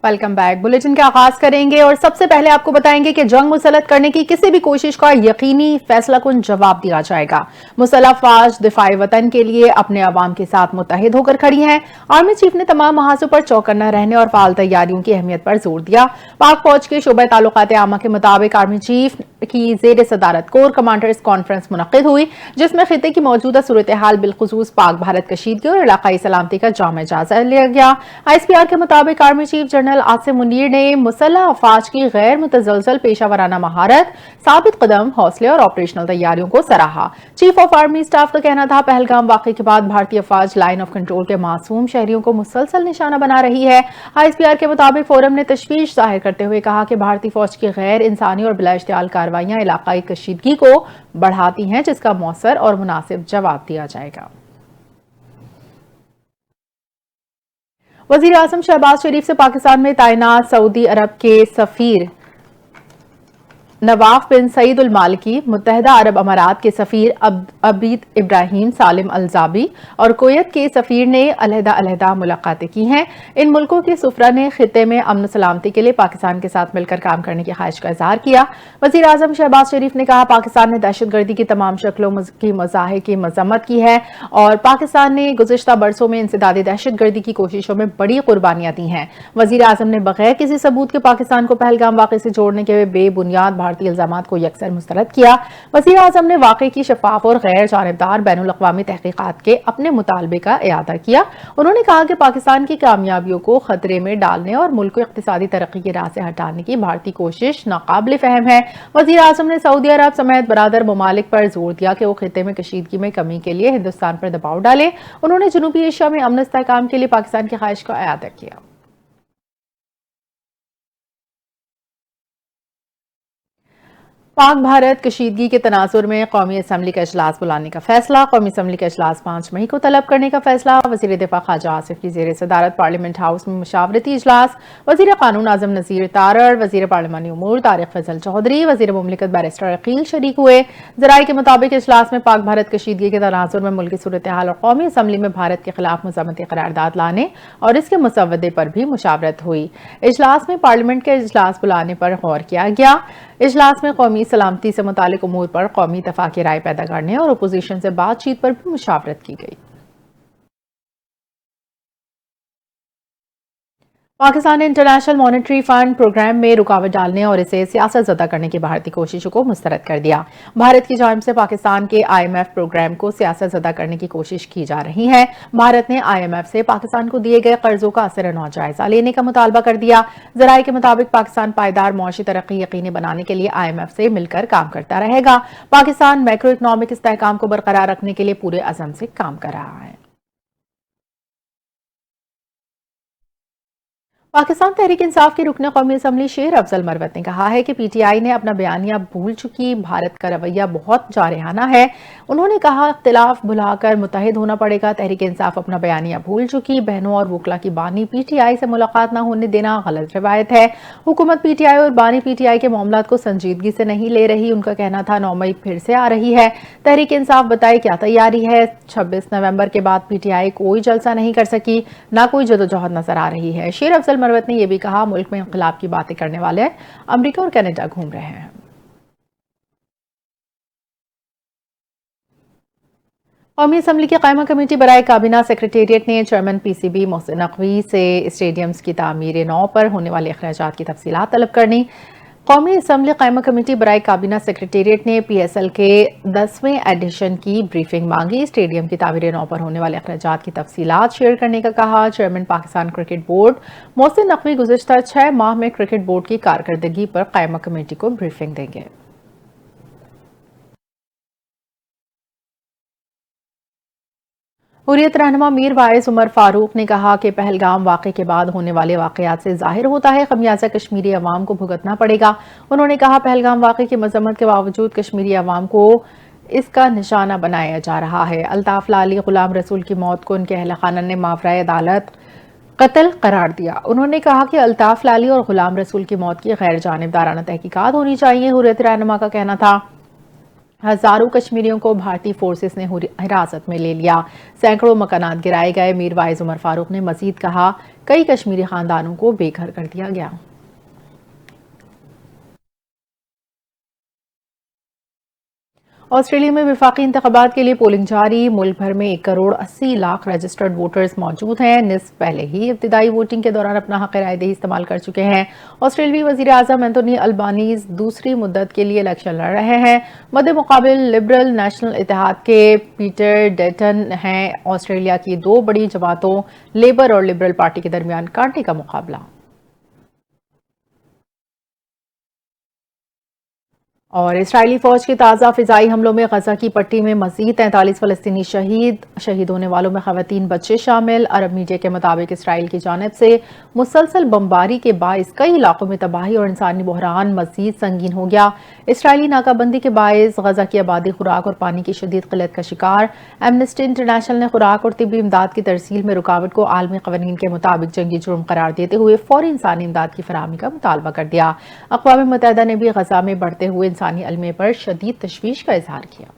Welcome back. Bulletin का आगाज करेंगे और सबसे पहले आपको बताएंगे कि जंग मुसल्लत करने की किसी भी कोशिश का यकीनी फैसला कुन जवाब दिया जाएगा। मुसल्लह अफवाज दिफाई वतन के लिए अपने अवाम के साथ मुत्तहिद होकर खड़ी हैं। आर्मी चीफ ने तमाम महाजों पर चौकन्ना रहने और फाल तैयारियों की अहमियत पर जोर दिया। पाक फौज के शोबे ताल्लुकात आमा के मुताबिक आर्मी चीफ की जेर सदारत कोर कमांडर्स कॉन्फ्रेंस मुनक्किद हुई, जिसमें खिते की मौजूदा सूरत हाल बिलखुसूस पाक भारत कशीदगी और इलाकाई सलामती का जायजा जायजा लिया गया। ISPR के मुताबिक army chief general Asim Munir ने मुसल्लह अफवाज की गैर मुतजलसल पेशावराना महारत, साबित कदम, हौसले और ऑपरेशनल तैयारियों को सराहा। चीफ ऑफ आर्मी स्टाफ का कहना था, पहलगाम वाक़े के बाद भारतीय अफवाज लाइन ऑफ कंट्रोल के मासूम शहरियों को मुसलसल निशाना बना रही है। ISPR के मुताबिक फोरम ने तशवीश जाहिर करते हुए कहा कि भारतीय फौज की गैर इंसानी और बिलाइश्तियाल कार्रवाइयां इलाकाई कशीदगी को बढ़ाती हैं, जिसका मौसर और मुनासिब जवाब दिया जाएगा। वजीर आजम शहबाज शरीफ से पाकिस्तान में तैनात सऊदी अरब के सफीर नवाफ बिन सईद उल मालिकी, मुत्तहिदा अरब अमारात के सफीर अबीद इब्राहिम सालिम अलजाबी और कुवैत के सफीर ने अलहदा मुलाकातें की हैं। इन मुल्कों के सुफरा ने खिते में अमन सलामती के लिए पाकिस्तान के साथ मिलकर काम करने की ख्वाहिश का इजहार किया। वजीर आजम शहबाज शरीफ ने कहा, पाकिस्तान ने दहशतगर्दी की तमाम शक्लों की मज़ाहिर की मजम्मत की है और पाकिस्तान ने गुज़िश्ता बरसों में इंसदादी दहशतगर्दी की कोशिशों में बड़ी कुर्बानियां दी हैं। वजीर आजम ने बगैर किसी सबूत के पाकिस्तान को पहलगाम वाक़े से जोड़ने के बेबुनियाद भारतीय इल्जामात को यकसर मुस्तरद किया। वज़ीर आज़म ने वाक़े की शफाफ और गैर जानिबदार बैनुल अक़वामी तहक़ीक़ात के अपने मुतालबे का इआदा किया। उन्होंने कहा कि पाकिस्तान की कामयाबियों को खतरे में डालने और मुल्क को इक़्तिसादी तरक्की की राह से हटाने की भारतीय कोशिश नाक़ाबिल फ़हम है। वज़ीर आज़म ने सऊदी अरब समेत बरादर ममालिक पर जोर दिया कि वो खिते में कशीदगी में कमी के लिए हिंदुस्तान पर दबाव डाले। उन्होंने जनूबी एशिया में अमन इस्तेहकाम के लिए पाकिस्तान की ख्वाहिश का इआदा किया। पाक भारत कशीदगी के तनाजुर में कौमी असम्बली का इजलास बुलाने का फैसला। कौमी असम्बली का इजलास 5 मई को तलब करने का फैसला। वज़ीर दिफा ख्वाजा आसिफ की जेर सदारत पार्लियामेंट हाउस में मुशावरती इजलास। वज़ीर कानून आज़म नज़ीर तारड़, वज़ीर पार्लिमानी उमूर तारिक फजल चौधरी, वज़ीर मुमलिकत बैरिस्टर अकील शरीक हुए। ज़राए के मुताबिक इजलास में पाक भारत कशीदगी के तनाजुर में मुल्की सूरत हाल और कौमी असम्बली में भारत के खिलाफ मज़म्मती करारदाद लाने और इसके मुसव्वदे पर भी मुशावरत हुई। इजलास में पार्लियामेंट के इजलास बुलाने पर गौर किया गया। इजलास में कौमी सलामती से मुतालिक उमूर पर कौमी इत्तफाक़ी राय पैदा करने और अपोजिशन से बातचीत पर भी मुशावरत की गई। पाकिस्तान ने इंटरनेशनल मॉनेटरी फंड प्रोग्राम में रुकावट डालने और इसे सियासत ज़दा करने की भारतीय कोशिशों को मुस्तरद कर दिया। भारत की जानिब से पाकिस्तान के IMF प्रोग्राम को सियासत ज़दा करने की कोशिश की जा रही है। भारत ने IMF से पाकिस्तान को दिए गए कर्जों का असर-ए-नौ जायजा लेने का मुतालबा कर दिया। ज़राए के मुताबिक पाकिस्तान पायदार मौशी तरक्की यकीनी बनाने के लिए IMF से मिलकर काम करता रहेगा। पाकिस्तान मैक्रो इकनॉमिक इस्तेहकाम को बरकरार रखने के लिए पूरे अज़म से काम कर रहा है। पाकिस्तान तहरीक इंसाफ के रुकन कौमी असम्बली शेर अफजल मरवत ने कहा है कि PTI ने अपना बयानिया भूल चुकी, भारत का रवैया बहुत जारहाना है। उन्होंने कहा, इख्तिलाफ भुलाकर मुत्तहिद होना पड़ेगा। तहरीक इंसाफ अपना बयानिया भूल चुकी, बहनों और वकला की बानी PTI से मुलाकात न होने देना गलत रवायत है। हुकूमत PTI और बानी PTI के मामलों को संजीदगी से नहीं ले रही। उनका कहना था 9 मई फिर से आ रही है। तहरीक इंसाफ बताए क्या तैयारी है। 26 नवंबर के बाद PTI कोई जलसा नहीं कर सकी, ना कोई जदोजहद नजर आ रही है। शेर अफजल मरवत ने यह भी कहा, मुल्क में इंकलाब की बातें करने वाले अमेरिका और कनाडा घूम रहे हैं। कौमी असम्बली की कायमा कमेटी बराए काबीना सेक्रेटेरिएट ने चेयरमैन PCB मोहसिन नकवी से स्टेडियम्स की तामीर नौ पर होने वाले अखराजात की तफसीलात तलब करनी। कौमी असम्बली कायमा कमेटी बराए काबीना सेक्रेटेरिएट ने PSL के 10वें एडिशन की ब्रीफिंग मांगी। स्टेडियम की तामीर नौ पर होने वाले अखराजात की तफसीलात शेयर करने का कहा। Chairman Pakistan cricket board Mohsin Naqvi गुज़िश्ता 6 माह में क्रिकेट बोर्ड की कारकर्दगी पर कायमा कमेटी को ब्रीफिंग देंगे। हुर्रियत रहनुमा मीर वाइस उमर फारूक ने कहा कि पहलगाम वाक़े के बाद होने वाले वाक़यात से जाहिर होता है खमियाजा कश्मीरी अवाम को भुगतना पड़ेगा। उन्होंने कहा, पहलगाम वाक़े की मजम्मत के बावजूद कश्मीरी अवाम को इसका निशाना बनाया जा रहा है। अल्ताफ लाली गुलाम रसूल की मौत को उनके अहल खाना ने मावराए अदालत कत्ल करार दिया। उन्होंने कहा कि अल्ताफ लाली और गुलाम रसूल की मौत की गैर जानिबदाराना तहकीकात होनी चाहिए। हुर्रियत रहनुमा का कहना था, हजारों कश्मीरियों को भारतीय फोर्सेस ने हिरासत में ले लिया। सैकड़ों मकानात गिराए गए। मीर वाइज उमर फारूक ने मजीद कहा, कई कश्मीरी खानदानों को बेघर कर दिया गया। ऑस्ट्रेलिया में वफाकी इंतखाबात के लिए पोलिंग जारी। मुल्क भर में 1 करोड़ 80 लाख रजिस्टर्ड वोटर्स मौजूद हैं। निस्फ पहले ही इब्तिदाई वोटिंग के दौरान अपना हक राय दही इस्तेमाल कर चुके हैं। ऑस्ट्रेलियाई वजीर आजम एंथोनी अल्बानीज दूसरी मुद्दत के लिए इलेक्शन लड़ रहे हैं। मद्दे मुकाबिल लिबरल नेशनल इत्तेहाद के पीटर डेटन हैं। ऑस्ट्रेलिया की 2 बड़ी जमातों लेबर और लिबरल पार्टी के दरमियान कांटे का मुकाबला। और इसराइली फौज के ताज़ा फिजाई हमलों में गजा की पट्टी में मजीद 43 फलस्तीनी शहीद होने वालों में खवातीन बच्चे शामिल। अरब मीडिया के मुताबिक इसराइल की जानिब से मुसलसल बमबारी के बायस कई इलाकों में तबाही और इंसानी बहरान मजीद संगीन हो गया। इसराइली नाकाबंदी के बायस गजा की आबादी खुराक और पानी की शदीद किल्लत का शिकार। एमनेस्टी इंटरनेशनल ने खुराक और तिब्बी इमदाद की तरसील में रुकावट को आलमी कवानीन के मुताबिक जंगी जुर्म करार देते हुए फौरी इंसानी इमदाद की फराहमी का मुतालबा कर दिया। अक़वाम मुत्तहिदा ने भी गजा में बढ़ते हुए इंसानी अलमे पर शदीद तशवीश का इजहार किया।